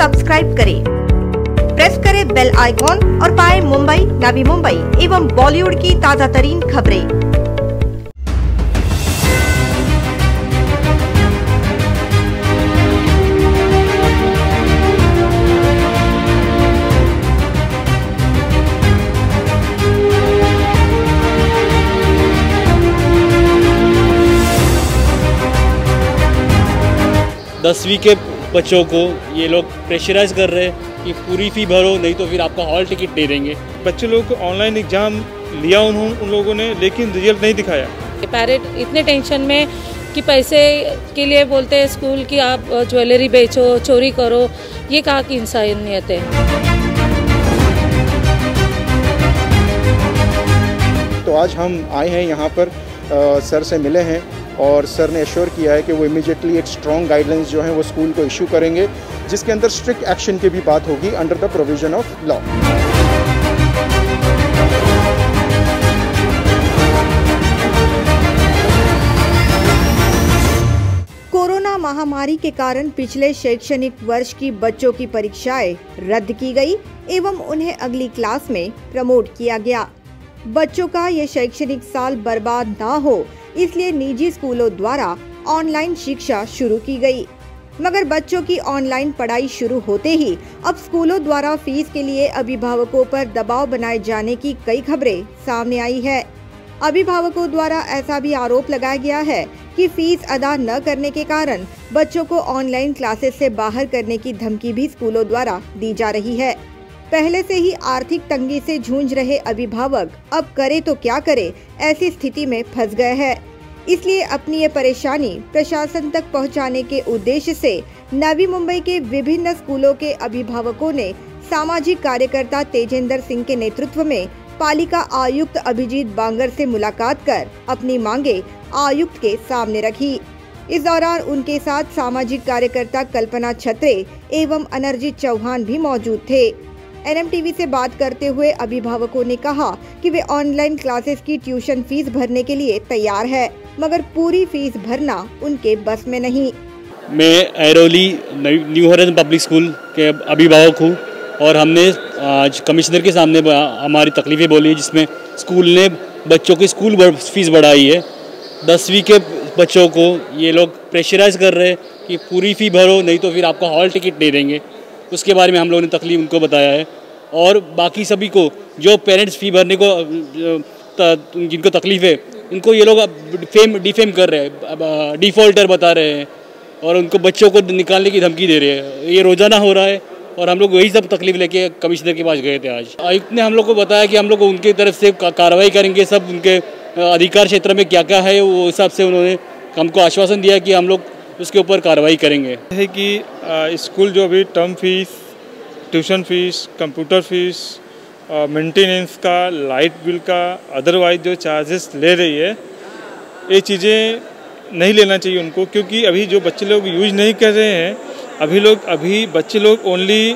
Subscribe करें, press करें bell icon और पाएं मुंबई, नवी मुंबई एवं बॉलीवुड की ताजा तरीन खबरें। 10वीं के बच्चों को ये लोग प्रेशराइज कर रहे हैं कि पूरी फ़ी भरो, नहीं तो फिर आपका हॉल टिकट नहीं देंगे। बच्चे लोग को ऑनलाइन एग्ज़ाम लिया उन लोगों ने, लेकिन रिजल्ट नहीं दिखाया। पेरेंट इतने टेंशन में कि पैसे के लिए बोलते हैं स्कूल की आप ज्वेलरी बेचो, चोरी करो, ये कहाँ की इंसानियत है। तो आज हम आए हैं यहाँ पर सर से मिले हैं और सर ने एश्योर किया है कि वो इमीडिएटली एक स्ट्रॉन्ग गाइडलाइंस जो है वो स्कूल को इशू करेंगे, जिसके अंदर स्ट्रिक्ट एक्शन की भी बात होगी under the provision of law. Corona महामारी के कारण पिछले शैक्षणिक वर्ष की बच्चों की परीक्षाएं रद्द की गई एवं उन्हें अगली क्लास में प्रमोट किया गया। बच्चों का ये शैक्षणिक साल बर्बाद ना हो, इसलिए निजी स्कूलों द्वारा ऑनलाइन शिक्षा शुरू की गई। मगर बच्चों की ऑनलाइन पढ़ाई शुरू होते ही अब स्कूलों द्वारा फीस के लिए अभिभावकों पर दबाव बनाए जाने की कई खबरें सामने आई है। अभिभावकों द्वारा ऐसा भी आरोप लगाया गया है कि फीस अदा न करने के कारण बच्चों को ऑनलाइन क्लासेस से बाहर करने की धमकी भी स्कूलों द्वारा दी जा रही है। पहले से ही आर्थिक तंगी से जूझ रहे अभिभावक अब करे तो क्या करे, ऐसी स्थिति में फंस गए हैं। इसलिए अपनी ये परेशानी प्रशासन तक पहुंचाने के उद्देश्य से नवी मुंबई के विभिन्न स्कूलों के अभिभावकों ने सामाजिक कार्यकर्ता तेजेंद्र सिंह के नेतृत्व में पालिका आयुक्त अभिजीत बांगर से मुलाकात कर अपनी मांगे आयुक्त के सामने रखी। इस दौरान उनके साथ सामाजिक कार्यकर्ता कल्पना छत्रे एवं अनर्जित चौहान भी मौजूद थे। NMTV से बात करते हुए अभिभावकों ने कहा कि वे ऑनलाइन क्लासेस की ट्यूशन फीस भरने के लिए तैयार है, मगर पूरी फीस भरना उनके बस में नहीं। मैं Airoli new horizon public school के अभिभावक हूँ और हमने आज कमिश्नर के सामने हमारी तकलीफें बोली, जिसमें स्कूल ने बच्चों की स्कूल फीस बढ़ाई है। 10वीं के बच्चों को ये लोग प्रेशराइज कर रहे हैं कि पूरी फ़ी भरो, नहीं तो फिर आपका हॉल टिकट नहीं देंगे। उसके बारे में हम लोगों ने तकलीफ उनको बताया है। और बाकी सभी को जो पेरेंट्स फ़ी भरने को जिनको तकलीफ़ है, उनको ये लोग डिफेम कर रहे हैं, डिफ़ॉल्टर बता रहे हैं और उनको बच्चों को निकालने की धमकी दे रहे हैं। ये रोज़ाना हो रहा है और हम लोग वही सब तकलीफ लेके कमिश्नर के पास गए थे। आज आयुक्त ने हम लोग को बताया कि हम लोग उनकी तरफ से कार्रवाई करेंगे, सब उनके अधिकार क्षेत्र में क्या क्या है वो हिसाब से उन्होंने हमको आश्वासन दिया कि हम लोग उसके ऊपर कार्रवाई करेंगे। है कि स्कूल जो भी term fees, tuition fees, computer fees, maintenance का, लाइट बिल का, अदरवाइज जो चार्जेस ले रही है, ये चीज़ें नहीं लेना चाहिए उनको, क्योंकि अभी जो बच्चे लोग यूज नहीं कर रहे हैं, अभी बच्चे लोग ओनली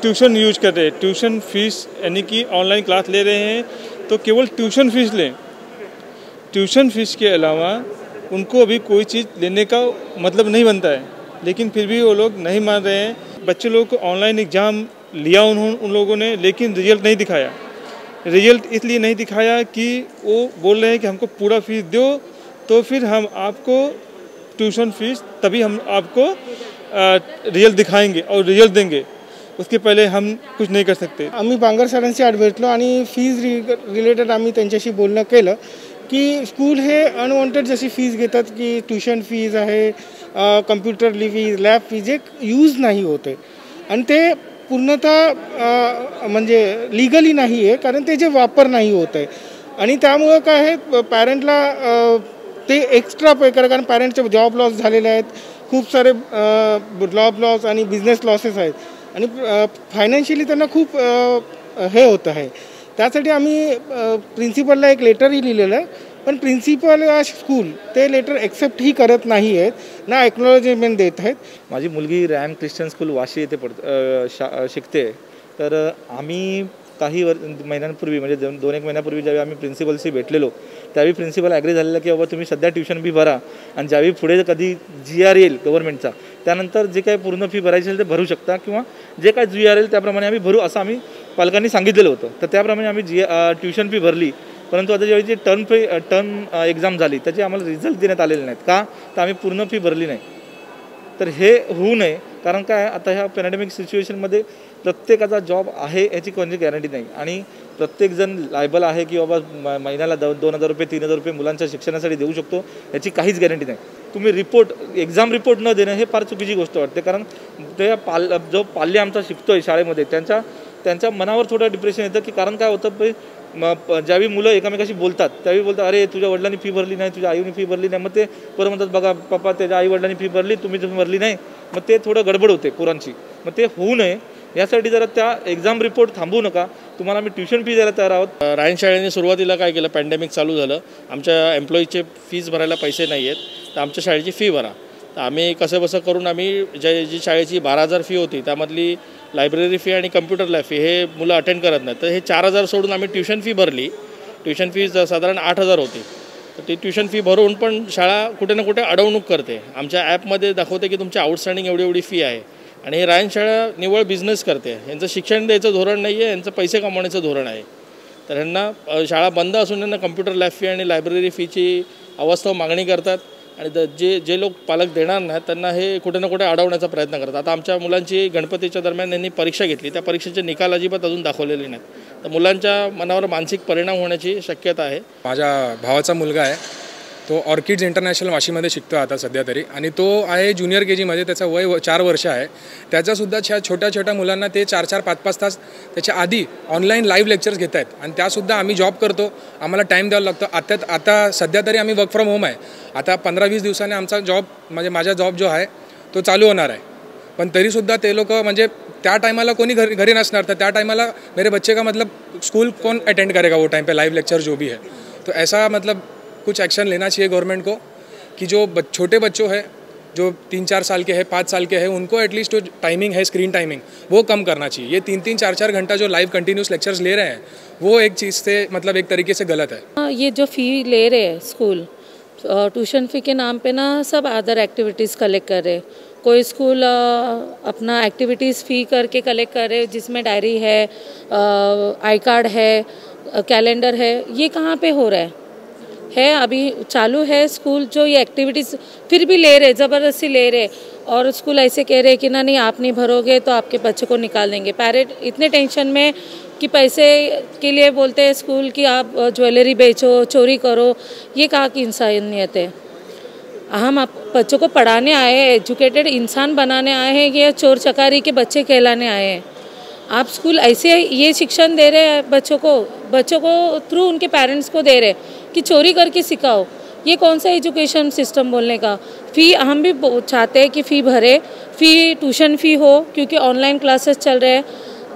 ट्यूशन यूज कर रहे हैं। ट्यूशन फीस यानी कि ऑनलाइन क्लास ले रहे हैं तो केवल ट्यूशन फीस लें। ट्यूशन फीस के अलावा उनको अभी कोई चीज़ लेने का मतलब नहीं बनता है, लेकिन फिर भी वो लोग नहीं मान रहे हैं। बच्चे लोग को ऑनलाइन एग्ज़ाम लिया उन लोगों ने, लेकिन रिजल्ट नहीं दिखाया। रिजल्ट इसलिए नहीं दिखाया कि वो बोल रहे हैं कि हमको पूरा फीस दो, तो फिर हम आपको ट्यूशन फीस तभी हम आपको रिजल्ट दिखाएंगे और रिजल्ट देंगे, उसके पहले हम कुछ नहीं कर सकते। आम्ही बांगर सरांशी आज भेटलो आणि फीज रिलेटेड आम्ही त्यांच्याशी बोलणं केलं की स्कूल हे अनवॉन्टेड जशी फीज घेतात की ट्यूशन फीज आहे, कम्प्युटरली फीज, लॅब फीज एक यूज नाही होते आणि ते पूर्णतः म्हणजे लीगली नाही आहे, कारण ते जे वापर नाही होत आहे आणि त्यामुळं काय आहे पॅरेंटला ते एक्स्ट्रा पे करा, कारण पॅरेंटचे जॉब लॉस झालेले आहेत, खूप सारे जॉब लॉस आणि बिझनेस लॉसेस आहेत आणि फायनान्शियली त्यांना खूप हे होतं आहे। त्यासाठी आम्ही प्रिन्सिपलला एक लेटरही लिहिलेलं आहे, पण प्रिन्सिपल स्कूल ते लेटर एक्सेप्ट ही करत नाही आहेत, ना एक्नॉलेजमेंट देत आहेत। माझी मुलगी रॅम ख्रिश्चन स्कूल वाशी येथे शिकते, तर आम्ही काही महिन्यांपूर्वी म्हणजे 2-1 महिन्यापूर्वी ज्यावेळी आम्ही प्रिन्सिपलशी भेटलेलो, त्यावेळी प्रिन्सिपल ॲग्री झालेला की बाबा तुम्ही सध्या ट्यूशन फी भरा आणि ज्यावेळी पुढे कधी GR येईल गव्हर्नमेंटचा, त्यानंतर जे काही पूर्ण फी भरायची असेल ते भरू शकता किंवा जे काय GRL त्याप्रमाणे आम्ही भरू असं आम्ही पालकांनी सांगितलेलं होतं. तर त्याप्रमाणे आम्ही ट्युशन फी भरली. परंतु आता ज्यावेळी जी टर्म एक्झाम झाली त्याचे आम्हाला रिझल्ट देण्यात आलेले नाहीत. का तर आम्ही पूर्ण फी भरली नाही. तर हे होऊ नये, कारण काय आता ह्या पॅन्डेमिक सिच्युएशनमध्ये प्रत्येकाचा जॉब आहे याची कोणती गॅरंटी नाही आणि प्रत्येकजण लायबल आहे की बाबा महिन्याला 2,000 रुपये 3,000 रुपये मुलांच्या शिक्षणासाठी देऊ शकतो याची काहीच गॅरंटी नाही. तुम्ही एक्झाम रिपोर्ट न देणं हे फार चुकीची गोष्ट वाटते. कारण ते जो पाल्य आमचा शिकतोय शाळेमध्ये त्यांच्या मनावर थोडं डिप्रेशन येतं की कारण काय होतं ज्यावेळी मुलं एकमेकाशी बोलतात त्यावेळी बोलतात अरे तुझ्या वडिलांनी फी भरली नाही, तुझ्या आईने फी भरली नाही. मग ते परत म्हणतात बघा पप्पा त्याच्या आई वडिलांनी फी भरली, तुम्ही भरली नाही. मग ते थोडं गडबड होते पोरांची. मग ते होऊ नये यासाठी जरा त्या एक्झाम रिपोर्ट थांबवू नका. तुम्हाला आम्ही ट्युशन फी द्यायला तयार आहोत. रायन शाळेने सुरुवातीला काय केलं, पॅन्डेमिक चालू झालं, आमच्या एम्प्लॉईचे फीज भरायला पैसे नाही आहेत, तर आमच्या शाळेची फी भरा. तर आम्ही कसं करून आम्ही जी शाळेची 12,000 फी होती त्यामधली लायब्ररी फी आणि कम्प्युटर लॅब फी हे मुलं अटेंड करत नाहीत. तर हे 4,000 सोडून आम्ही ट्युशन फी भरली. ट्युशन फी साधारण 8,000 होती. तर ती ट्युशन फी भरून पण शाळा कुठे ना कुठे अडवणूक करते. आमच्या ॲपमध्ये दाखवते की तुमची आउटस्टँडिंग एवढी फी आहे. आणि हे रायन शाळा निव्वळ बिझनेस करते. यांचं शिक्षण द्यायचं धोरण नाही आहे, यांचं पैसे कमवण्याचं धोरण आहे. तर ह्यांना शाळा बंद असून त्यांना कम्प्युटर लॅब फी आणि लायब्ररी फीची अवास्तव मागणी करतात आणि जे लोक पालक देणार नाहीत त्यांना हे कुठे ना कुठे अडवण्याचा प्रयत्न करतात. आता आमच्या मुलांची गणपतीच्या दरम्यान यांनी परीक्षा घेतली, त्या परीक्षेचे निकाल अजिबात अजून दाखवलेले नाहीत. तर मुलांच्या मनावर मानसिक परिणाम होण्याची शक्यता आहे. माझ्या भावाचा मुलगा आहे, तो ऑर्किड्स इंटरनॅशनल वाशीमध्ये शिकतो आता सध्या तरी, आणि तो आहे ज्युनियर KGमध्ये. त्याचं वय 4 वर्ष आहे. त्याच्यासुद्धा छोट्या मुलांना ते 4-4, 5-5 तास त्याच्या आधी ऑनलाईन लाईव्ह लेक्चर्स घेत आहेत. आणि त्यासुद्धा आम्ही जॉब करतो, आम्हाला टाईम द्यावा लागतो. आता सध्या तरी आम्ही वर्क फ्रॉम होम आहे. आता 15-20 दिवसांनी आमचा जॉब म्हणजे माझा जॉब जो आहे तो चालू होणार आहे. पण तरीसुद्धा ते लोक म्हणजे त्या टाइमाला कोणी घरी नसणार, तर त्या टाइमाला मेरे बच्चे का मतलब स्कूल कौन अटेंड करेगा वो टाइम पे लाइव लेक्चर जो भी है. तो ऐसा मतलब कुछ एक्शन लेना चाहिए गवर्नमेंट को कि जो छोटे बच्चों है जो 3-4 साल के हैं, 5 साल के हैं, उनको एटलीस्ट जो टाइमिंग है स्क्रीन टाइमिंग वो कम करना चाहिए. ये 3-3, 4-4 घंटा जो लाइव कंटिन्यूस लेक्चर्स ले रहे हैं वो एक चीज़ से मतलब एक तरीके से गलत है. ये जो फ़ी ले रहे हैं स्कूल ट्यूशन फ़ी के नाम पे ना सब अदर एक्टिविटीज़ कलेक्ट कर रहे. कोई स्कूल अपना एक्टिविटीज़ फ़ी करके कलेक्ट कर रहे जिसमें डायरी है, आई कार्ड है, कैलेंडर है. ये कहाँ पे हो रहा है अभी चालू है स्कूल जो ये एक्टिविटीज़ फिर भी ले रहे, ज़बरदस्ती ले रहे. और स्कूल ऐसे कह रहे कि ना नहीं आप नहीं भरोगे तो आपके बच्चे को निकाल देंगे. पेरेंट इतने टेंशन में कि पैसे के लिए बोलते हैं स्कूल कि आप ज्वेलरी बेचो, चोरी करो. ये कहाँ की इंसानियत है. हम आप बच्चों को पढ़ाने आए हैं, एजुकेटेड इंसान बनाने आए हैं या चोर चकारी के बच्चे कहलाने आए हैं. आप स्कूल ऐसे ये शिक्षण दे रहे हैं बच्चों को थ्रू उनके पेरेंट्स को दे रहे कि चोरी करके सिखाओ. ये कौन सा एजुकेशन सिस्टम बोलने का. फ़ी हम भी चाहते हैं कि फ़ी भरे, फ़ी ट्यूशन फ़ी हो क्योंकि ऑनलाइन क्लासेस चल रहे हैं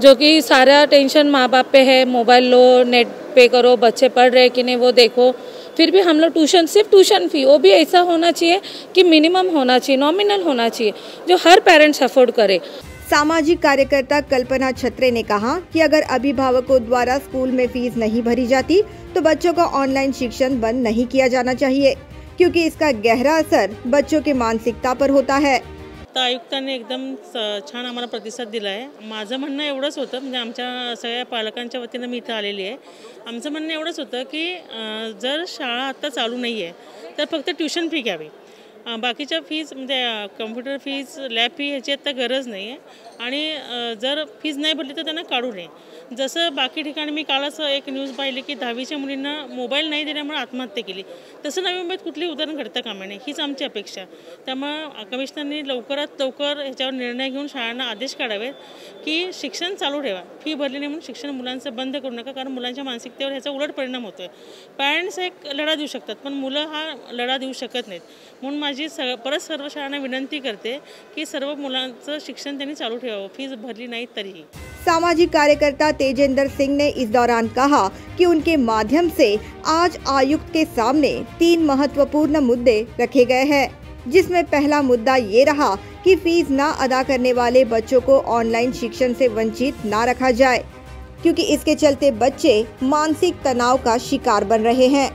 जो कि सारा टेंशन माँ बाप पे है. मोबाइल लो, नेट पे करो, बच्चे पढ़ रहे कि नहीं वो देखो. फिर भी हम लोग सिर्फ ट्यूशन फ़ी वो भी ऐसा होना चाहिए कि मिनिमम होना चाहिए, नॉमिनल होना चाहिए जो हर पेरेंट्स अफोर्ड करे. सामाजिक कार्यकर्ता कल्पना छत्रे ने कहा कि अगर अभिभावकों द्वारा स्कूल में फीस नहीं भरी जाती तो बच्चों का ऑनलाइन शिक्षण बंद नहीं किया जाना चाहिए क्योंकि इसका गहरा असर बच्चों के मानसिकता पर होता है. आयुक्तांनी एकदम छान आम्हाला प्रतिसाद दिला आहे. माझं म्हणणं एवढंच होतं, म्हणजे आमच्या सगळ्या पालकांच्या वतीनं मी इथं आलेली आहे. आमचं म्हणणं एवढंच होतं की जर शाळा आत्ता चालू नाही आहे तर फक्त ट्युशन फी घ्यावी. बाकीच्या फीज म्हणजे कम्प्युटर फीज, लॅब फी ह्याची आत्ता गरज नाही आहे. आणि जर फीज नाही भरली तर त्यांना काढू नये. जसं बाकी ठिकाणी मी कालच एक न्यूज पाहिली की 10वीच्या मुलींना मोबाईल नाही दिल्यामुळे आत्महत्या केली. तसं नवी मुंबईत कुठली उदाहरण घडतं कामा नये हीच आमची अपेक्षा. त्यामुळे कमिशनरनी लवकरात लवकर ह्याच्यावर निर्णय घेऊन शाळांना आदेश काढावेत की शिक्षण चालू ठेवा. फी भरली नाही म्हणून शिक्षण मुलांचं बंद करू नका, कारण मुलांच्या मानसिकतेवर ह्याचा उलट परिणाम होतो आहे. पॅरेंट्स एक लढा देऊ शकतात पण मुलं हा लढा देऊ शकत नाहीत. म्हणून माझी परत सर्व शाळांना विनंती करते की सर्व मुलांचं शिक्षण त्यांनी चालू ठेवावं, फीस भरली नाही तरीही. सामाजिक कार्यकर्ता तेजेंद्र सिंह ने इस दौरान कहा कि उनके माध्यम से आज आयुक्त के सामने 3 महत्वपूर्ण मुद्दे रखे गए हैं, जिसमें पहला मुद्दा ये रहा कि फीस ना अदा करने वाले बच्चों को ऑनलाइन शिक्षण से वंचित ना रखा जाए क्योंकि इसके चलते बच्चे मानसिक तनाव का शिकार बन रहे हैं.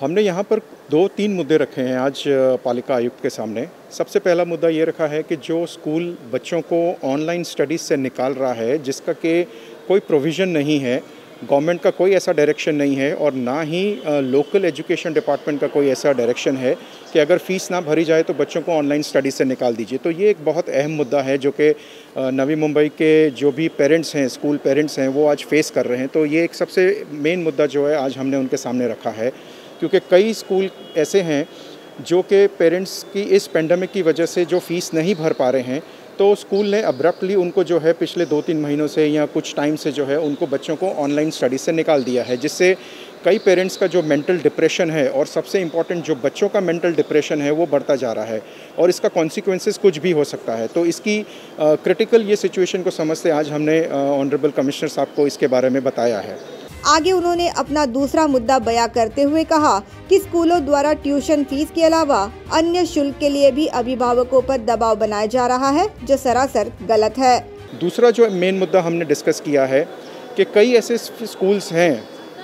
हमने यहाँ पर 2-3 मुद्दे रखे हैं आज पालिका आयुक्त के सामने। सबसे पहला मुद्दा ये रखा है कि जो स्कूल बच्चों को ऑनलाइन स्टडीज़ से निकाल रहा है, जिसका कि कोई प्रोविज़न नहीं है, गवर्नमेंट का कोई ऐसा डायरेक्शन नहीं है और ना ही लोकल एजुकेशन डिपार्टमेंट का कोई ऐसा डायरेक्शन है कि अगर फ़ीस ना भरी जाए तो बच्चों को ऑनलाइन स्टडी से निकाल दीजिए। तो ये एक बहुत अहम मुद्दा है जो कि नवी मुंबई के जो भी पेरेंट्स हैं, स्कूल पेरेंट्स हैं, वो आज फेस कर रहे हैं। तो ये एक सबसे मेन मुद्दा जो है आज हमने उनके सामने रखा है, क्योंकि कई स्कूल ऐसे हैं जो कि पेरेंट्स की इस पेंडेमिक की वजह से जो फ़ीस नहीं भर पा रहे हैं, तो स्कूल ने अब्रप्टली उनको जो है पिछले 2-3 महीनों से या कुछ टाइम से जो है उनको बच्चों को ऑनलाइन स्टडी से निकाल दिया है, जिससे कई पेरेंट्स का जो मेंटल डिप्रेशन है और सबसे इम्पॉर्टेंट जो बच्चों का मेंटल डिप्रेशन है वो बढ़ता जा रहा है और इसका कॉन्सिक्वेंसेस कुछ भी हो सकता है। तो इसकी क्रिटिकल ये सिचुएशन को समझते आज हमने ऑनरेबल कमिश्नर साहब को इसके बारे में बताया है। आगे उन्होंने अपना दूसरा मुद्दा बयां करते हुए कहा कि स्कूलों द्वारा ट्यूशन फीस के अलावा अन्य शुल्क के लिए भी अभिभावकों पर दबाव बनाया जा रहा है, जो सरासर गलत है। दूसरा जो मेन मुद्दा हमने डिस्कस किया है कि कई ऐसे स्कूल्स हैं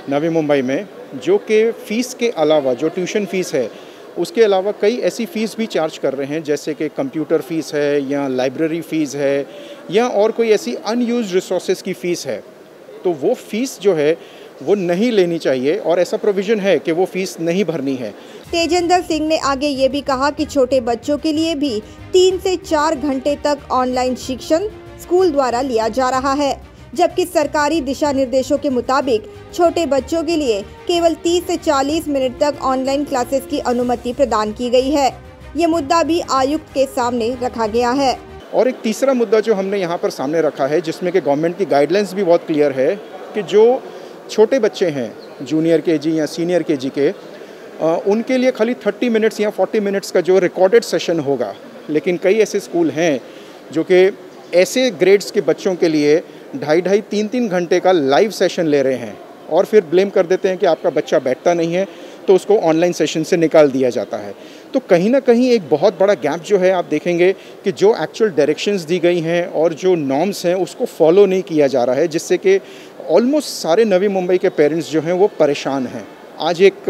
नवी मुंबई में जो कि फ़ीस के अलावा, जो ट्यूशन फ़ीस है उसके अलावा कई ऐसी फ़ीस भी चार्ज कर रहे हैं, जैसे कि कंप्यूटर फ़ीस है या लाइब्रेरी फ़ीस है या और कोई ऐसी अनयूज्ड रिसोर्सेज की फ़ीस है। तो वो फ़ीस जो है वो नहीं लेनी चाहिए और ऐसा प्रोविज़न है कि वो फ़ीस नहीं भरनी है। तेजेंद्र सिंह ने आगे ये भी कहा कि छोटे बच्चों के लिए भी 3 से 4 घंटे तक ऑनलाइन शिक्षण स्कूल द्वारा लिया जा रहा है, जबकि सरकारी दिशा निर्देशों के मुताबिक छोटे बच्चों के लिए केवल 30 से 40 मिनट तक ऑनलाइन क्लासेस की अनुमति प्रदान की गई है। ये मुद्दा भी आयुक्त के सामने रखा गया है। और एक तीसरा मुद्दा जो हमने यहाँ पर सामने रखा है, जिसमें कि गवर्नमेंट की गाइडलाइंस भी बहुत क्लियर है कि जो छोटे बच्चे हैं जूनियर केजी या सीनियर केजी के, उनके लिए खाली 30 मिनट्स या 40 मिनट्स का जो रिकॉर्डेड सेशन होगा। लेकिन कई ऐसे स्कूल हैं जो कि ऐसे ग्रेड्स के बच्चों के लिए 2.5-2.5, 3-3 घंटे का लाइव सेशन ले रहे हैं और फिर ब्लेम कर देते हैं कि आपका बच्चा बैठता नहीं है तो उसको ऑनलाइन सेशन से निकाल दिया जाता है। तो कहीं ना कहीं एक बहुत बड़ा गैप जो है आप देखेंगे कि जो एक्चुअल डायरेक्शंस दी गई हैं और जो नॉर्म्स हैं उसको फॉलो नहीं किया जा रहा है, जिससे कि ऑलमोस्ट सारे नवी मुंबई के पेरेंट्स जो हैं वो परेशान हैं। आज एक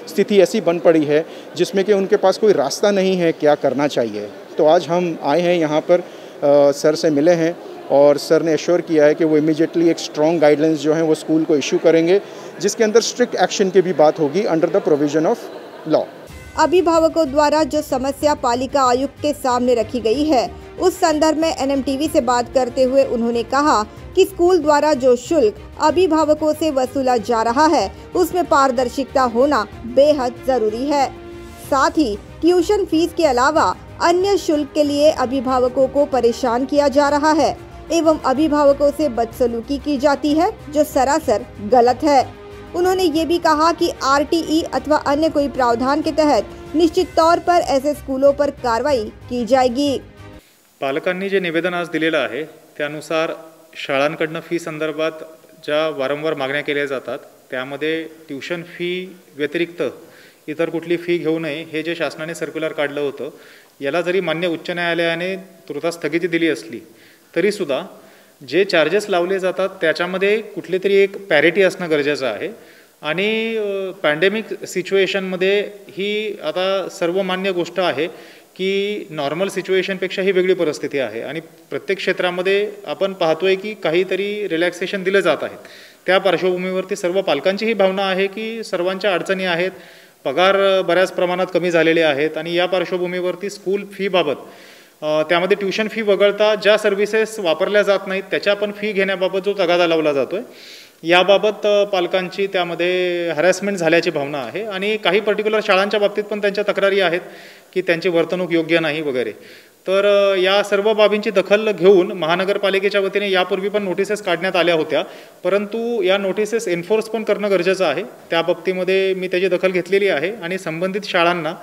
स्थिति ऐसी बन पड़ी है जिसमें कि उनके पास कोई रास्ता नहीं है क्या करना चाहिए। तो आज हम आए हैं यहाँ पर, सर से मिले हैं और सर ने एश्योर किया है कि वो इमीडिएटली एक स्ट्रॉन्ग गाइडलाइंस जो हैं वो स्कूल को इशू करेंगे, जिसके अंदर स्ट्रिक्ट एक्शन की भी बात होगी under the provision of law. अभिभावकों द्वारा जो समस्या पालिका आयुक्त के सामने रखी गई है, उस संदर्भ में NMTV से बात करते हुए उन्होंने कहा कि स्कूल द्वारा जो शुल्क अभिभावकों से वसूला जा रहा है उसमें पारदर्शिता होना बेहद जरूरी है। साथ ही ट्यूशन फीस के अलावा अन्य शुल्क के लिए अभिभावकों को परेशान किया जा रहा है एवं अभिभावकों से बदसलूकी की जाती है, जो सरासर गलत है। उन्होंने ये भी कहा कि RTE अथवा अन्य कोई प्रावधान के तहत निश्चित तौर पर ऐसे स्कूलों पर कारवाई की जाएगी। पालकांनी जे निवेदन आज दिलेलं आहे त्यानुसार शाळांकडनं फी संदर्भात ज्या वारंवार मागण्या केल्या जातात त्यामध्ये ट्यूशन फी व्यतिरिक्त इतर कुठली फी घेऊ नये हे जे शासनाने सर्क्युलर काढलं होतं, याला जरी मान्य उच्च न्यायालयाने तुर्तास स्थगिती दिली असली तरीसुद्धा जे चार्जेस लावले जातात त्याच्यामध्ये कुठली तरी एक पॅरिटी असणं गरजेचं आहे। आणि पॅन्डेमिक सिच्युएशनमध्ये ही आता सर्वमान्य गोष्ट आहे की नॉर्मल सिच्युएशनपेक्षा ही वेगळी परिस्थिती आहे आणि प्रत्येक क्षेत्रामध्ये आपण पाहतोय की काहीतरी रिलॅक्सेशन दिले जात आहेत। त्या पार्श्वभूमीवरती सर्व पालकांची ही भावना आहे की सर्वांच्या अडचणी आहेत, पगार बऱ्याच प्रमाणात कमी झालेले आहेत आणि या पार्श्वभूमीवरती स्कूल फी बाबत त्यामध्ये ट्यूशन फी वगळता ज्या सर्व्हिसेस वापरल्या जात नाहीत त्याच्या पण फी घेण्याबाबत जो तगादा लावला जातोय, याबाबत पालकांची त्यामध्ये हॅरॅसमेंट झाल्याची भावना आहे आणि काही पर्टिक्युलर शाळांच्या बाबतीत पण त्यांच्या तक्रारी आहेत की त्यांची वर्तणूक योग्य नाही वगैरे। तर या सर्व बाबींची दखल घेऊन महानगरपालिकेच्या वतीने यापूर्वी पण नोटिसेस काढण्यात आल्या होत्या, परंतु या नोटिसेस एन्फोर्स पण करणं गरजेचं आहे। त्या बाबतीमध्ये मी त्याची दखल घेतलेली आहे आणि संबंधित शाळांना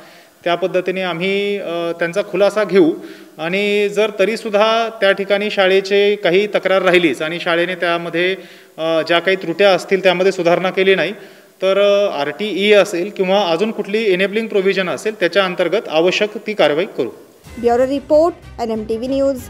त्या पद्धतीने आम्ही त्यांचा खुलासा घेऊ आणि जर तरीसुद्धा त्या ठिकाणी शाळेचे काही तक्रार राहिलीच आणि शाळेने त्यामध्ये ज्या काही त्रुट्या असतील त्यामध्ये सुधारणा केली नाही तर RTE असेल किंवा अजून कुठली एनेबलिंग प्रोव्हिजन असेल त्याच्या अंतर्गत आवश्यक ती कारवाई करू। Bureau report NMTV news.